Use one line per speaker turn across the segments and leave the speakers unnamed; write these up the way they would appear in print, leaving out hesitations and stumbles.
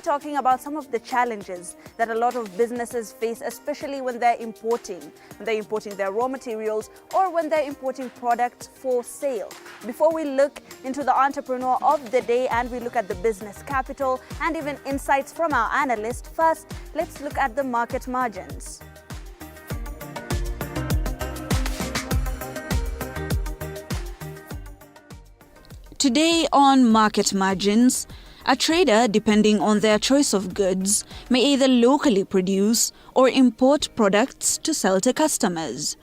talking about some of the challenges that a lot of businesses face, especially when they're importing their raw materials or when they're importing products for sale. Before we look into the entrepreneur of the day and we look at the business capital and even insights from our analyst, first, let's look at the market margins. Today on Market Margins, a trader, depending on their choice of goods, may either locally produce or import products to sell to customers.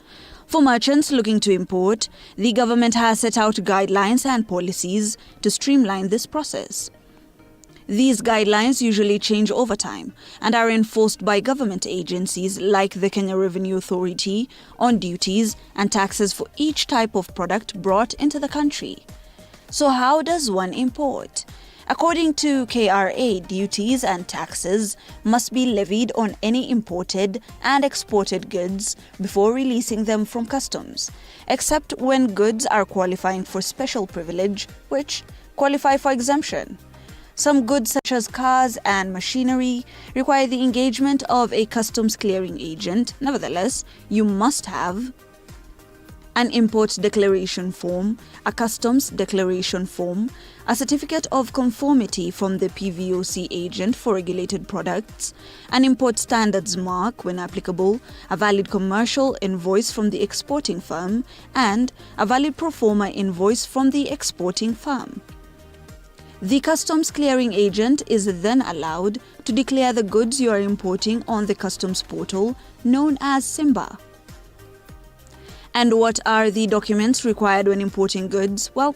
For merchants looking to import, the government has set out guidelines and policies to streamline this process. These guidelines usually change over time and are enforced by government agencies like the Kenya Revenue Authority on duties and taxes for each type of product brought into the country. So how does one import? According to KRA, duties and taxes must be levied on any imported and exported goods before releasing them from customs, except when goods are qualifying for special privilege, which qualify for exemption. Some goods such as cars and machinery require the engagement of a customs clearing agent. Nevertheless, you must have an import declaration form, a customs declaration form, a certificate of conformity from the PVOC agent for regulated products, an import standards mark when applicable, a valid commercial invoice from the exporting firm, and a valid pro forma invoice from the exporting firm. The customs clearing agent is then allowed to declare the goods you are importing on the customs portal known as SIMBA. And what are the documents required when importing goods? Well,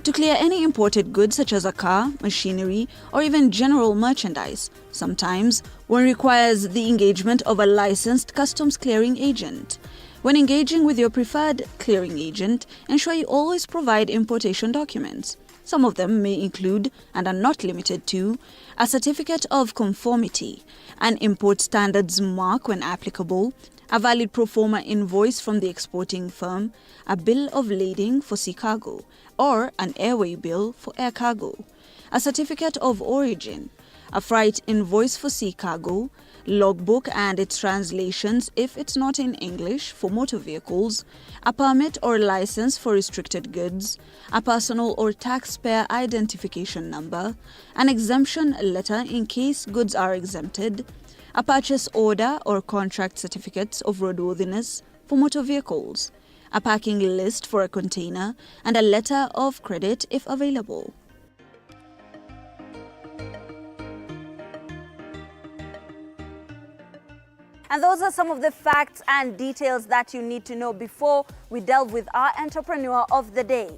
to clear any imported goods such as a car, machinery, or even general merchandise, sometimes one requires the engagement of a licensed customs clearing agent. When engaging with your preferred clearing agent, ensure you always provide importation documents. Some of them may include, and are not limited to, a certificate of conformity, an import standards mark when applicable, a valid pro forma invoice from the exporting firm, a bill of lading for sea cargo, or an airway bill for air cargo, a certificate of origin, a freight invoice for sea cargo, logbook and its translations if it's not in English for motor vehicles, a permit or license for restricted goods, a personal or taxpayer identification number, an exemption letter in case goods are exempted, a purchase order or contract certificates of roadworthiness for motor vehicles, a packing list for a container, and a letter of credit if available. And those are some of the facts and details that you need to know before we delve with our entrepreneur of the day.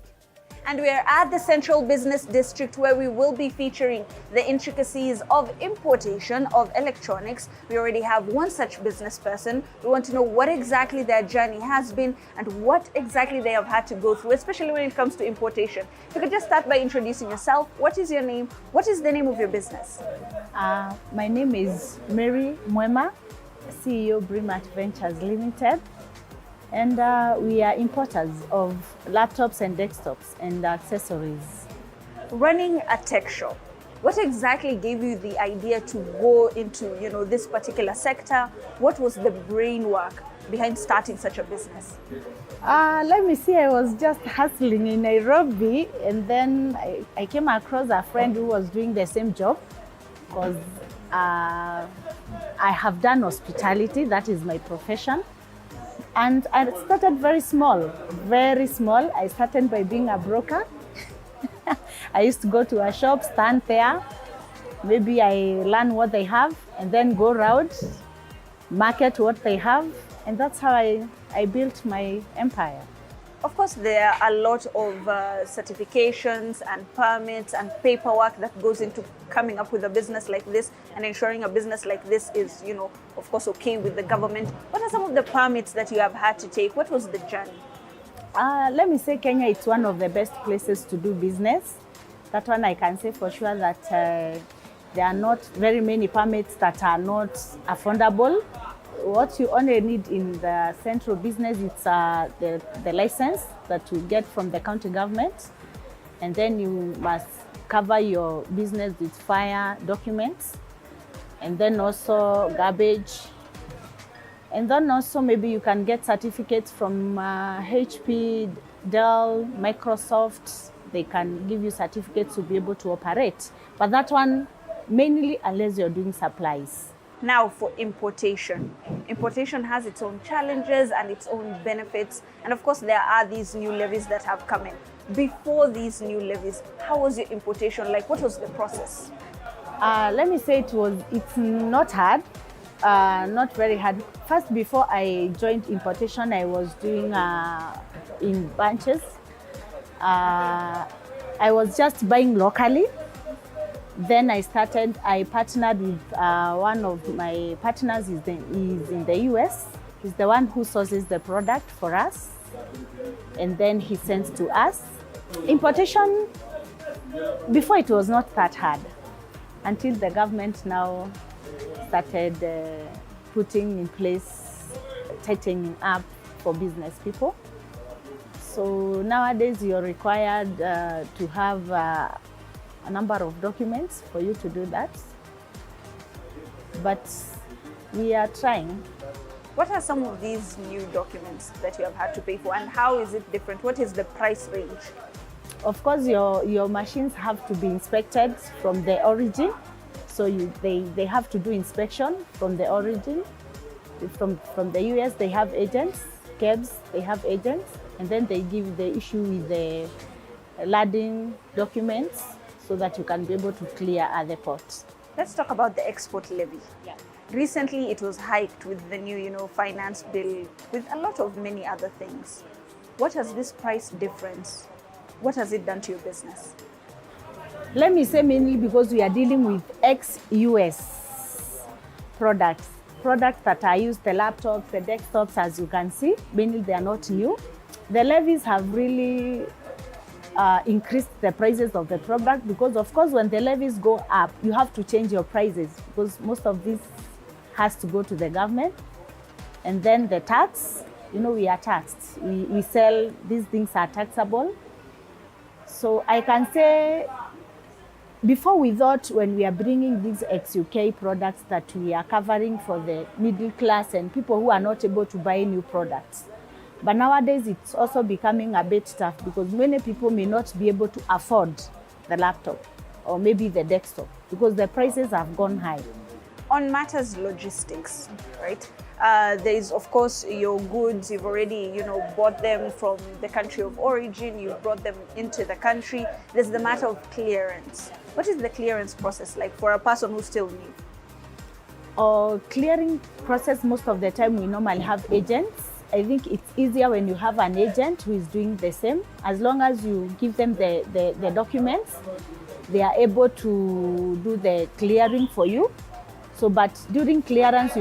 And we are at the Central Business District where we will be featuring the intricacies of importation of electronics. We already have one such business person. We want to know what exactly their journey has been and what exactly they have had to go through, especially when it comes to importation. If you could just start by introducing yourself. What is your name? What is the name of your business?
My name is Mary Mwema, CEO Brimat Ventures Limited. And we are importers of laptops and desktops and accessories.
Running a tech shop, what exactly gave you the idea to go into this particular sector? What was the brain work behind starting such a business?
Let me see, I was just hustling in Nairobi, and then I came across a friend who was doing the same job because I have done hospitality, that is my profession. And I started very small. I started by being a broker. I used to go to a shop, stand there. Maybe I learn what they have and then go around, market what they have. And that's how I built my empire.
Of course, there are a lot of certifications and permits and paperwork that goes into coming up with a business like this and ensuring a business like this is, of course, okay with the government. What are some of the permits that you have had to take? What was the journey?
Let me say Kenya is one of the best places to do business. That one I can say for sure that there are not very many permits that are not affordable. What you only need in the central business is the license that you get from the county government, and then you must cover your business with fire documents and then also garbage. And then also maybe you can get certificates from HP, Dell, Microsoft. They can give you certificates to be able to operate. But that one, mainly unless you're doing supplies.
Now for importation. Importation has its own challenges and its own benefits. And of course, there are these new levies that have come in. Before these new levies, how was your importation like? What was the process?
Let me say it's not hard, not very hard. First, before I joined importation, I was doing in bunches. I was just buying locally. Then I partnered with one of my partners is in the US. He's the one who sources the product for us. And then he sends to us. Importation, before it was not that hard until the government now started putting in place, tightening up for business people. So nowadays you're required to have a number of documents for you to do that. But we are trying.
What are some of these new documents that you have had to pay for, and how is it different? What is the price range?
Of course, your machines have to be inspected from the origin. So they have to do inspection from the origin. From the US, they have agents. KEBS, they have agents. And then they issue with the lading documents so that you can be able to clear at the port.
Let's talk about the export levy.
Yeah.
Recently, it was hiked with the new, finance bill, with a lot of many other things. What has this price difference? What has it done to your business?
Let me say mainly because we are dealing with ex-US products that are used, the laptops, the desktops, as you can see, mainly they are not new. The levies have really increased the prices of the product because, of course, when the levies go up, you have to change your prices because most of this has to go to the government. And then the tax, we are taxed. We sell, these things are taxable. So I can say, before we thought when we are bringing these ex-UK products that we are covering for the middle class and people who are not able to buy new products. But nowadays it's also becoming a bit tough because many people may not be able to afford the laptop or maybe the desktop because the prices have gone high.
On matters logistics, right? There is, of course, your goods. You've already, bought them from the country of origin. You've brought them into the country. There's the matter of clearance. What is the clearance process like for a person who's still new?
Clearing process, most of the time we normally have agents. I think it's easier when you have an agent who is doing the same. As long as you give them the documents, they are able to do the clearing for you. So, but during clearance,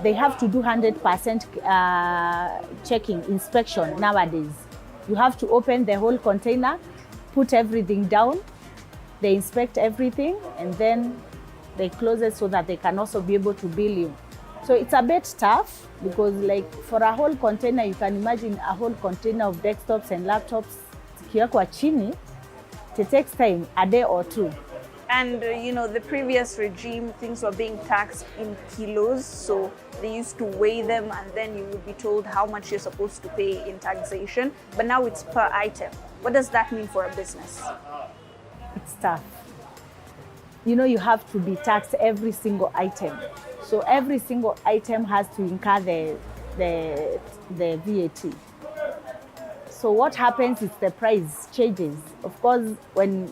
they have to do 100% checking, inspection nowadays. You have to open the whole container, put everything down, they inspect everything, and then they close it so that they can also be able to bill you. So it's a bit tough because like for a whole container, you can imagine a whole container of desktops and laptops, zikiwekwa chini, it takes time, a day or two.
And, the previous regime, things were being taxed in kilos. So they used to weigh them and then you would be told how much you're supposed to pay in taxation. But now it's per item. What does that mean for a business?
It's tough. You have to be taxed every single item. So every single item has to incur the VAT. So what happens is the price changes. Of course, when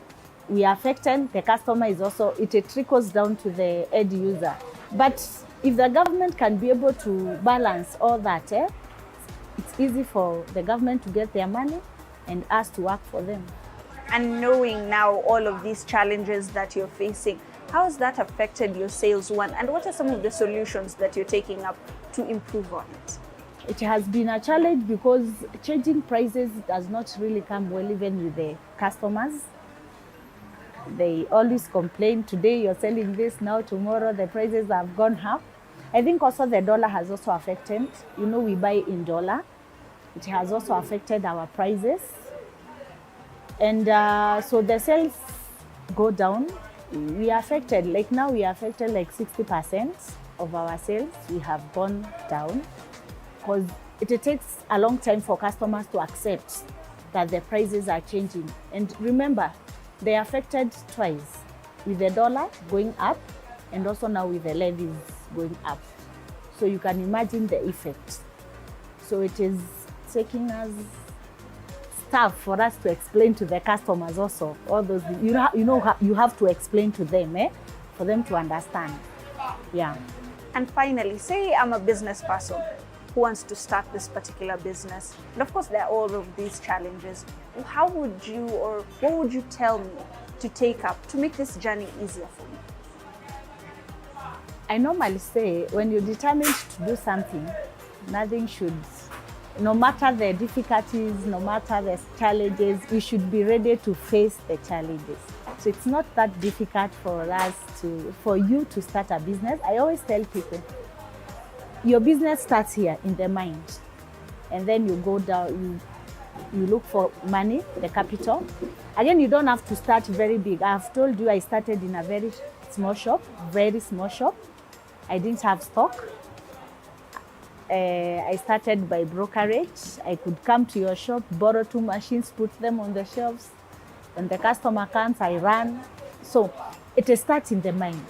we are affected, the customer is also, it trickles down to the end user. But if the government can be able to balance all that, it's easy for the government to get their money and us to work for them.
And knowing now all of these challenges that you're facing, how has that affected your sales one? And what are some of the solutions that you're taking up to improve on it?
It has been a challenge because changing prices does not really come well even with the customers. They always complain, today you're selling this, now tomorrow the prices have gone up. I think also the dollar has also affected. We buy in dollar. It has also affected our prices. And so the sales go down we are affected. Like now we are affected like 60% of our sales. We have gone down because it takes a long time for customers to accept that the prices are changing. And remember, they are affected twice, with the dollar going up and also now with the levies going up. So you can imagine the effect. So it is taking us tough for us to explain to the customers also. All those, you have to explain to them, for them to understand. Yeah.
And finally, say I'm a business person who wants to start this particular business. And of course, there are all of these challenges. How would you, or what would you tell me to take up to make this journey easier for me?
I normally say when you're determined to do something, nothing should, no matter the difficulties, no matter the challenges, you should be ready to face the challenges. So it's not that difficult for you to start a business. I always tell people, your business starts here in the mind, and then you go down, you look for money, the capital. Again, you don't have to start very big. I've told you I started in a very small shop. I didn't have stock. I started by brokerage. I could come to your shop, borrow 2 machines, put them on the shelves. When the customer comes, I run. So it starts in the mind.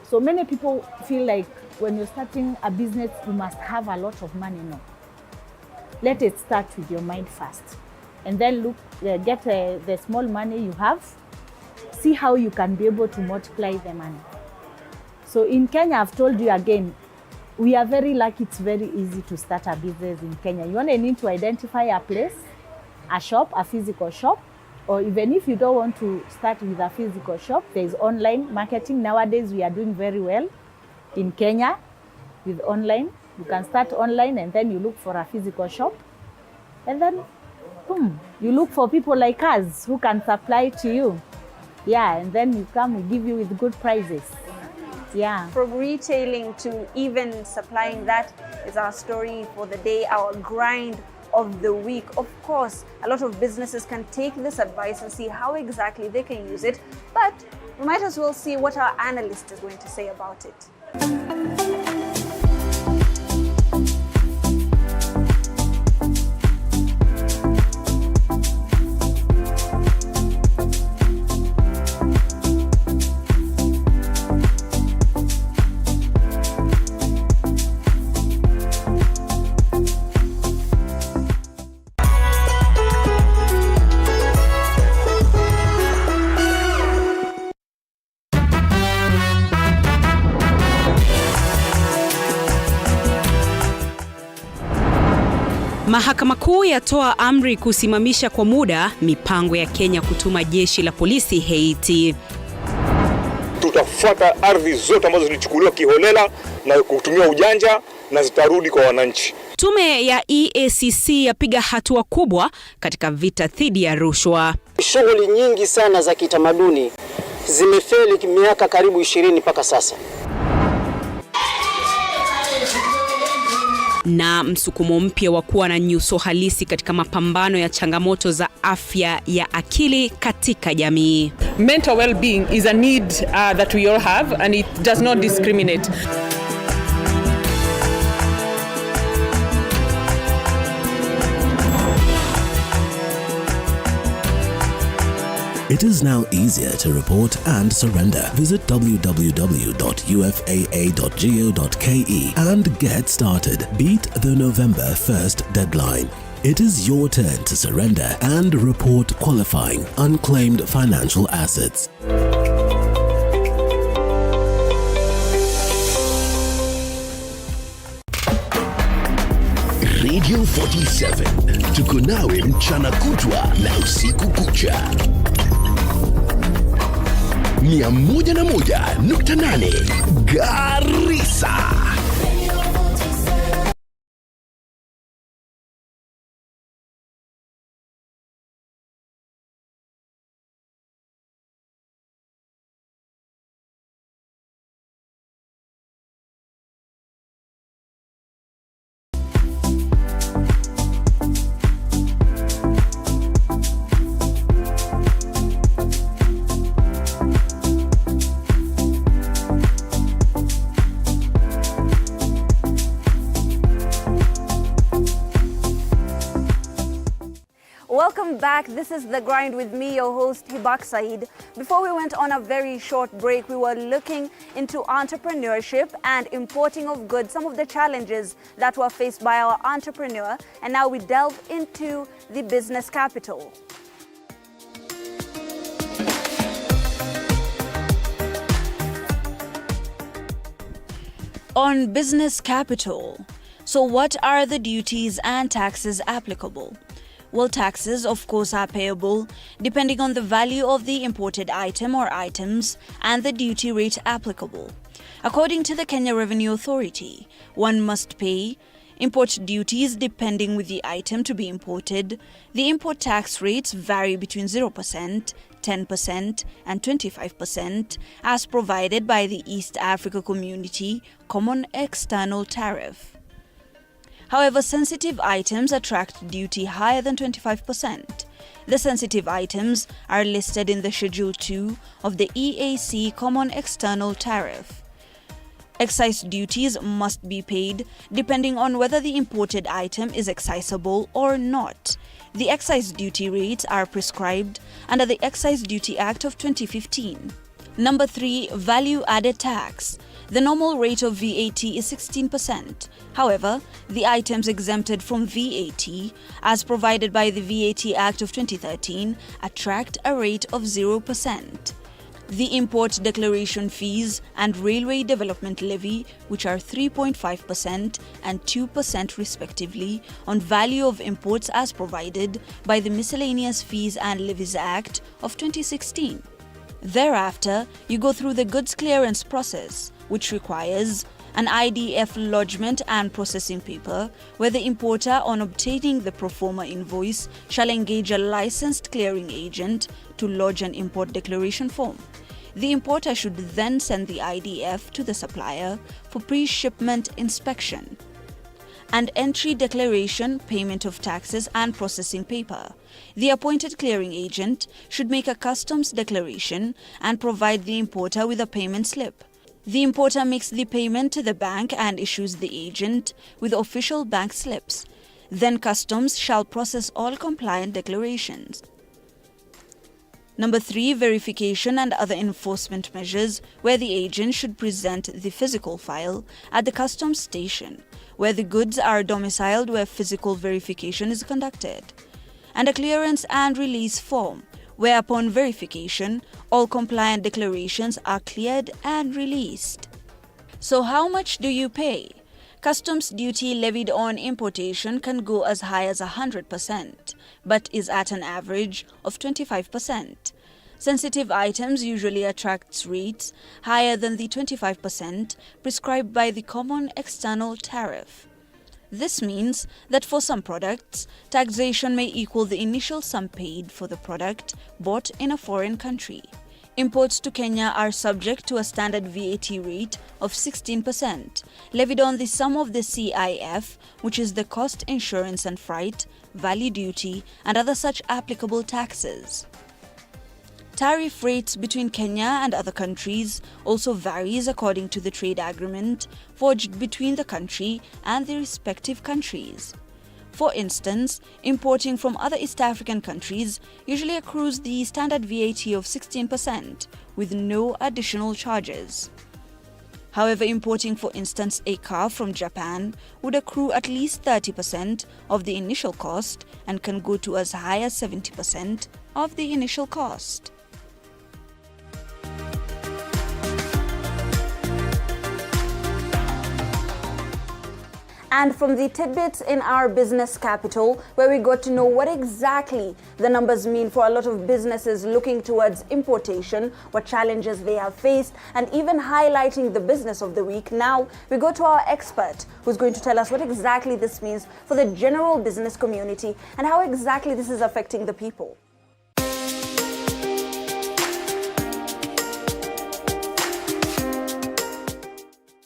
So many people feel like when you're starting a business, you must have a lot of money. No. Let it start with your mind first. And then get the small money you have, see how you can be able to multiply the money. So in Kenya, I've told you again, we are very lucky. It's very easy to start a business in Kenya. You only need to identify a place, a shop, a physical shop, or even if you don't want to start with a physical shop, there's online marketing. Nowadays, we are doing very well in Kenya with online. You can start online and then you look for a physical shop. And then, boom, you look for people like us who can supply to you. Yeah, and then you come, we give you with good prices. Yeah.
From retailing to even supplying, that is our story for the day, our grind of the week. Of course, a lot of businesses can take this advice and see how exactly they can use it, but we might as well see what our analyst is going to say about it.
Mahakama Kuu yatoa amri kusimamisha kwa muda mipango ya Kenya kutuma jeshi la polisi Haiti.
Tutafuata ardhi zote ambazo zilichukuliwa kiholela na kutumia ujanja na zitarudi kwa wananchi.
Tume ya EACC yapiga hatua kubwa katika vita dhidi ya rushwa.
Shughuli nyingi sana za kitamaduni zimefeli miaka karibu 20 mpaka sasa.
Na msukumo mpya wa kuwa na nyuso halisi katika mapambano ya changamoto za afya ya akili katika jamii.
Mental well-being is a need that we all have, and it does not discriminate.
It is now easier to report and surrender. Visit www.ufaa.go.ke and get started. Beat the November 1st deadline. It is your turn to surrender and report qualifying unclaimed financial assets.
Radio 47, tuko nawe mchana kutwa na usiku kucha. 101.8 Garissa.
Welcome back. This is The Grind with me, your host, Hibak Saeed. Before we went on a very short break, we were looking into entrepreneurship and importing of goods, some of the challenges that were faced by our entrepreneur. And now we delve into the business capital. On business capital, so what are the duties and taxes applicable? Well, taxes, of course, are payable depending on the value of the imported item or items and the duty rate applicable. According to the Kenya Revenue Authority, one must pay import duties depending with the item to be imported. The import tax rates vary between 0%, 10% and 25% as provided by the East Africa Community Common External Tariff. However, sensitive items attract duty higher than 25%. The sensitive items are listed in the Schedule 2 of the EAC Common External Tariff. Excise duties must be paid depending on whether the imported item is excisable or not. The excise duty rates are prescribed under the Excise Duty Act of 2015. Number 3, value added tax. The normal rate of VAT is 16%. However, the items exempted from VAT, as provided by the VAT Act of 2013, attract a rate of 0%. The import declaration fees and railway development levy, which are 3.5% and 2% respectively, on value of imports as provided by the Miscellaneous Fees and Levies Act of 2016. Thereafter, you go through the goods clearance process, which requires an IDF lodgement and processing paper, where the importer, on obtaining the pro forma invoice, shall engage a licensed clearing agent to lodge an import declaration form. The importer should then send the IDF to the supplier for pre-shipment inspection. And entry declaration, payment of taxes and processing paper. The appointed clearing agent should make a customs declaration and provide the importer with a payment slip. The importer makes the payment to the bank and issues the agent with official bank slips. Then customs shall process all compliant declarations. Number 3, verification and other enforcement measures, where the agent should present the physical file at the customs station, where the goods are domiciled, where physical verification is conducted, and a clearance and release form, where upon verification, all compliant declarations are cleared and released. So how much do you pay? Customs duty levied on importation can go as high as 100%, but is at an average of 25%. Sensitive items usually attract rates higher than the 25% prescribed by the Common External Tariff. This means that for some products, taxation may equal the initial sum paid for the product bought in a foreign country. Imports to Kenya are subject to a standard VAT rate of 16%, levied on the sum of the CIF, which is the cost, insurance and freight, value duty, and other such applicable taxes. Tariff rates between Kenya and other countries also varies according to the trade agreement forged between the country and the respective countries. For instance, importing from other East African countries usually accrues the standard VAT of 16% with no additional charges. However, importing, for instance, a car from Japan would accrue at least 30% of the initial cost and can go to as high as 70% of the initial cost. And from the tidbits in our business capital, where we got to know what exactly the numbers mean for a lot of businesses looking towards importation, what challenges they have faced, and even highlighting the business of the week. Now we go to our expert, who's going to tell us what exactly this means for the general business community and how exactly this is affecting the people.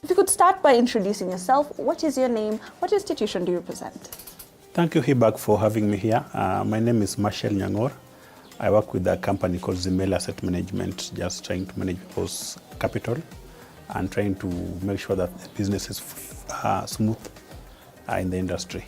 If you could start by introducing yourself, what is your name, what institution do you represent?
Thank you, Hibak, for having me here. My name is Marshall Nyangor. I work with a company called Zimel Asset Management, just trying to manage people's capital and trying to make sure that the business is smooth in the industry.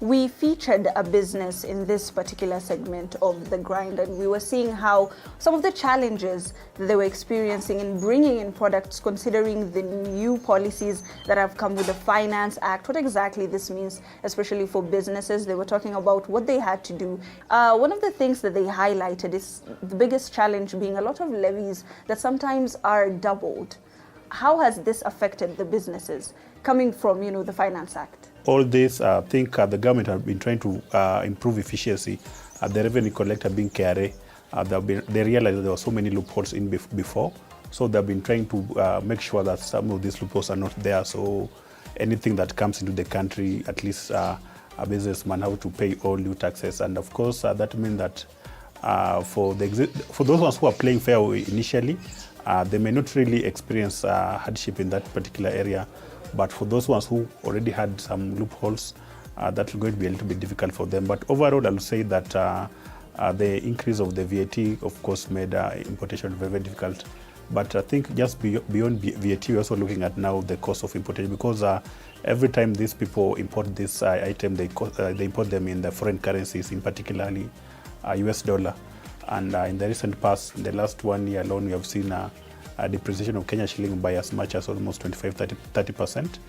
we featured a business in this particular segment of The Grind, and we were seeing how some of the challenges that they were experiencing in bringing in products, considering the new policies that have come with the Finance Act, what exactly this means, especially for businesses. They were talking about what they had to do. One of the things that they highlighted is the biggest challenge being a lot of levies that sometimes are doubled. How has this affected the businesses coming from, the Finance Act?
All this, I think the government have been trying to improve efficiency. The revenue collector being KRA, they realized there were so many loopholes in before. So they've been trying to make sure that some of these loopholes are not there. So anything that comes into the country, at least a businessman have to pay all new taxes. And of course, that means that for those ones who are playing fair initially, they may not really experience hardship in that particular area. But for those ones who already had some loopholes, that will going to be a little bit difficult for them. But overall, I will say that the increase of the VAT, of course, made importation very, very difficult. But I think just beyond VAT, we're also looking at now the cost of importation, because every time these people import this item, they import them in the foreign currencies, in particularly US dollar. And in the recent past, in the last 1 year alone, we have seen a depreciation of Kenya shilling by as much as almost 25-30%.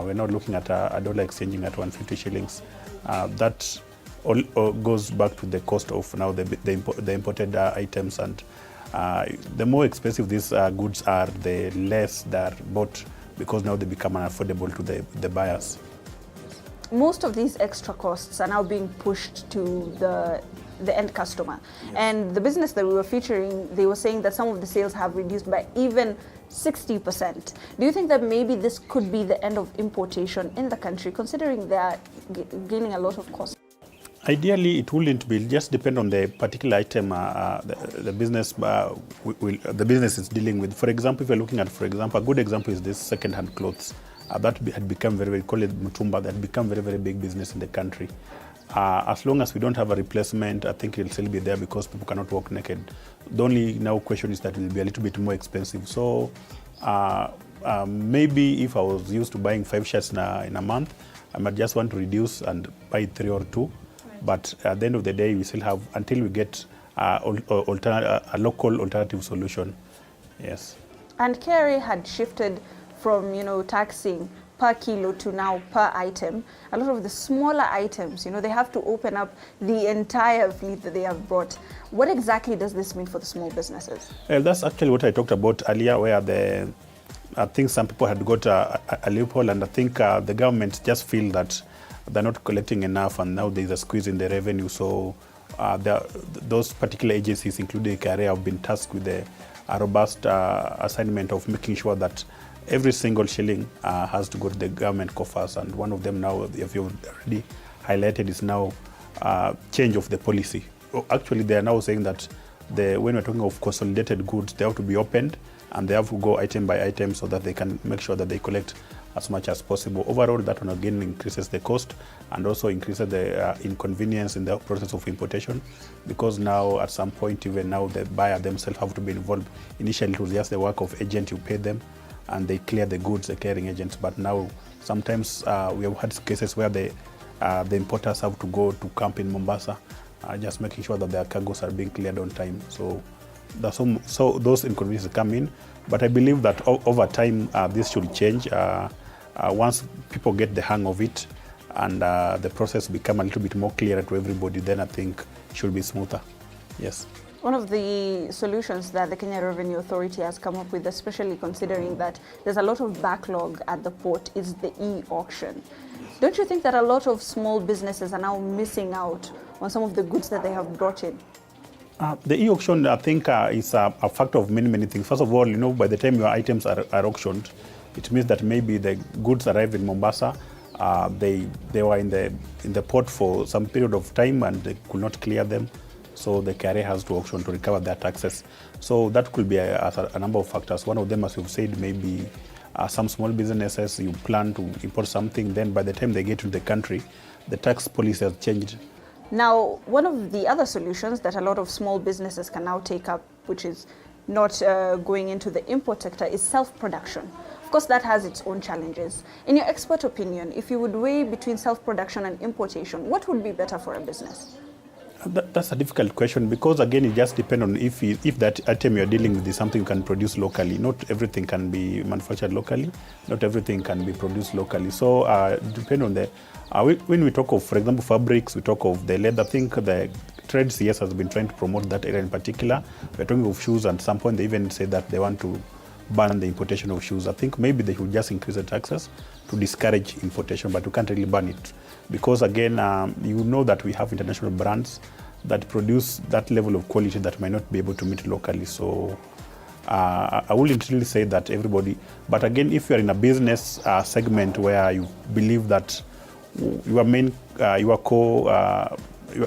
We're now looking at a dollar exchanging at 150 shillings. That all goes back to the cost of now the imported items, and the more expensive these goods are, the less they're bought, because now they become unaffordable to the buyers.
Most of these extra costs are now being pushed to the end customer. Yes. And the business that we were featuring, they were saying that some of the sales have reduced by even 60%. Do you think that maybe this could be the end of importation in the country, considering they are gaining a lot of cost?
Ideally, it wouldn't be. It just depend on the particular item the business is dealing with. For example, if you're looking at, a good example is this second-hand clothes. That had become very, call it Mutumba, that had become very, very big business in the country. As long as we don't have a replacement, I think it'll still be there, because people cannot walk naked. The only now question is that it will be a little bit more expensive. So maybe if I was used to buying 5 shirts in a month, I might just want to reduce and buy 3 or 2. Right. But at the end of the day, we still have, until we get a local alternative solution. Yes.
And KRA had shifted from, taxing per kilo to now per item. A lot of the smaller items, they have to open up the entire fleet that they have brought. What exactly does this mean for the small businesses?
That's actually what I talked about earlier, where I think some people had got a loophole, and I think the government just feel that they're not collecting enough, and now there's a squeeze in the revenue. So those particular agencies, including KRA, have been tasked with a robust assignment of making sure that every single shilling has to go to the government coffers. And one of them now, if you already highlighted, is now change of the policy. Actually, they are now saying that when we're talking of consolidated goods, they have to be opened, and they have to go item by item, so that they can make sure that they collect as much as possible. Overall, that one again increases the cost, and also increases the inconvenience in the process of importation, because now at some point, even now, the buyer themselves have to be involved. Initially, it was just the work of agent, you pay them, and they clear the goods, the clearing agents. But now, sometimes we have had cases where the importers have to go to camp in Mombasa, just making sure that their cargoes are being cleared on time. So those inconveniences come in. But I believe that over time, this should change. Once people get the hang of it, and the process become a little bit more clear to everybody, then I think it should be smoother. Yes.
One of the solutions that the Kenya Revenue Authority has come up with, especially considering that there's a lot of backlog at the port, is the e-auction. Don't you think that a lot of small businesses are now missing out on some of the goods that they have brought in?
The e-auction, I think, is a factor of many, many things. First of all, by the time your items are auctioned, it means that maybe the goods arrive in Mombasa, they were in the port for some period of time, and they could not clear them. So the KRA has to auction to recover their taxes. So that could be a number of factors. One of them, as you've said, maybe some small businesses, you plan to import something, then by the time they get to the country, the tax policy has changed.
Now, one of the other solutions that a lot of small businesses can now take up, which is not going into the import sector, is self-production. Of course, that has its own challenges. In your expert opinion, if you would weigh between self-production and importation, what would be better for a business?
That's a difficult question because again it just depends on if that item you're dealing with is something you can produce locally. Not everything can be manufactured locally. Not everything can be produced locally. So depend on the when we talk of, for example, fabrics, we talk of the leather. I think the trade CS has been trying to promote that area in particular. We're talking of shoes, and at some point they even say that they want to ban the importation of shoes. I think maybe they should just increase the taxes to discourage importation, but we can't really ban it. Because again, you know that we have international brands that produce that level of quality that might not be able to meet locally. So I wouldn't really say that everybody, but again, if you're in a business segment where you believe that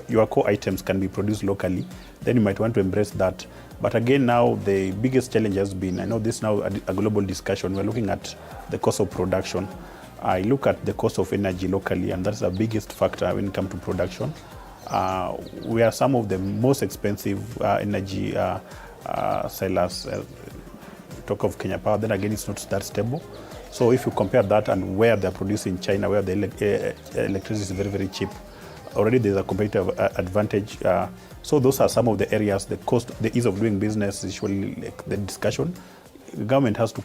your core items can be produced locally, then you might want to embrace that. But again, now the biggest challenge has been, I know this now a global discussion, we're looking at the cost of production. I look at the cost of energy locally, and that's the biggest factor when it comes to production. We are some of the most expensive energy sellers. Talk of Kenya Power, then again, it's not that stable. So if you compare that and where they're producing in China, where the electricity is very, very cheap, already there's a competitive advantage. So those are some of the areas, the cost, the ease of doing business is usually like the discussion. The government has to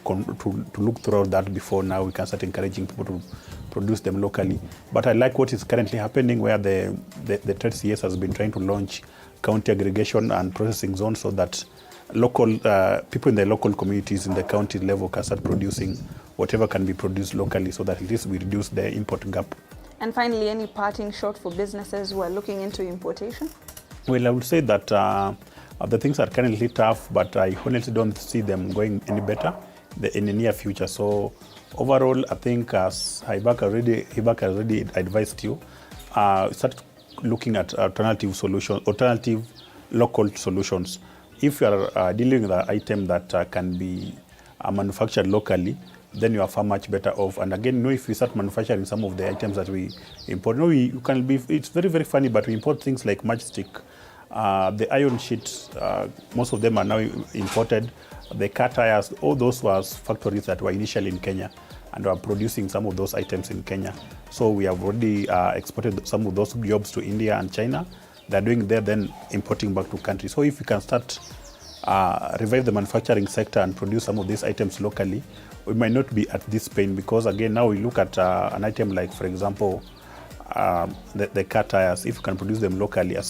look throughout that before now we can start encouraging people to produce them locally. But I like what is currently happening where the trade CS has been trying to launch county aggregation and processing zones so that local people in the local communities in the county level can start producing whatever can be produced locally so that at least we reduce the import gap.
And finally, any parting shot for businesses who are looking into importation?
Well, I would say that the things are currently tough, but I honestly don't see them going any better in the near future. So overall, I think as Hibak already advised you, start looking at alternative solutions, alternative local solutions. If you are dealing with an item that can be manufactured locally, then you are far much better off. And again, if we start manufacturing some of the items that we import, it's very, very funny, but we import things like matchstick. The iron sheets, most of them are now imported. The car tires, all those were factories that were initially in Kenya and are producing some of those items in Kenya. So we have already exported some of those jobs to India and China. They're doing there, then importing back to country. So if we can start revive the manufacturing sector and produce some of these items locally, we might not be at this pain because again, now we look at an item like, for example, the car tires. If you can produce them locally at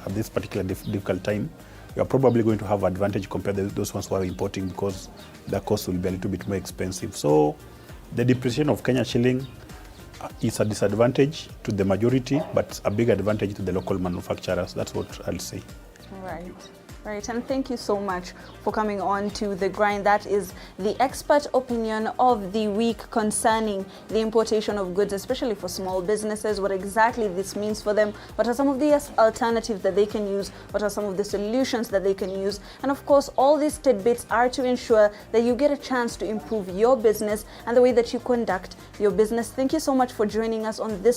this particular difficult time, you are probably going to have advantage compared to those ones who are importing because the cost will be a little bit more expensive. So the depreciation of Kenya shilling is a disadvantage to the majority, but a big advantage to the local manufacturers. That's what I'll say.
Right. Right, and thank you so much for coming on to The Grind. That is the expert opinion of the week concerning the importation of goods, especially for small businesses, what exactly this means for them, what are some of the alternatives that they can use, what are some of the solutions that they can use. And of course, all these tidbits are to ensure that you get a chance to improve your business and the way that you conduct your business. Thank you so much for joining us on this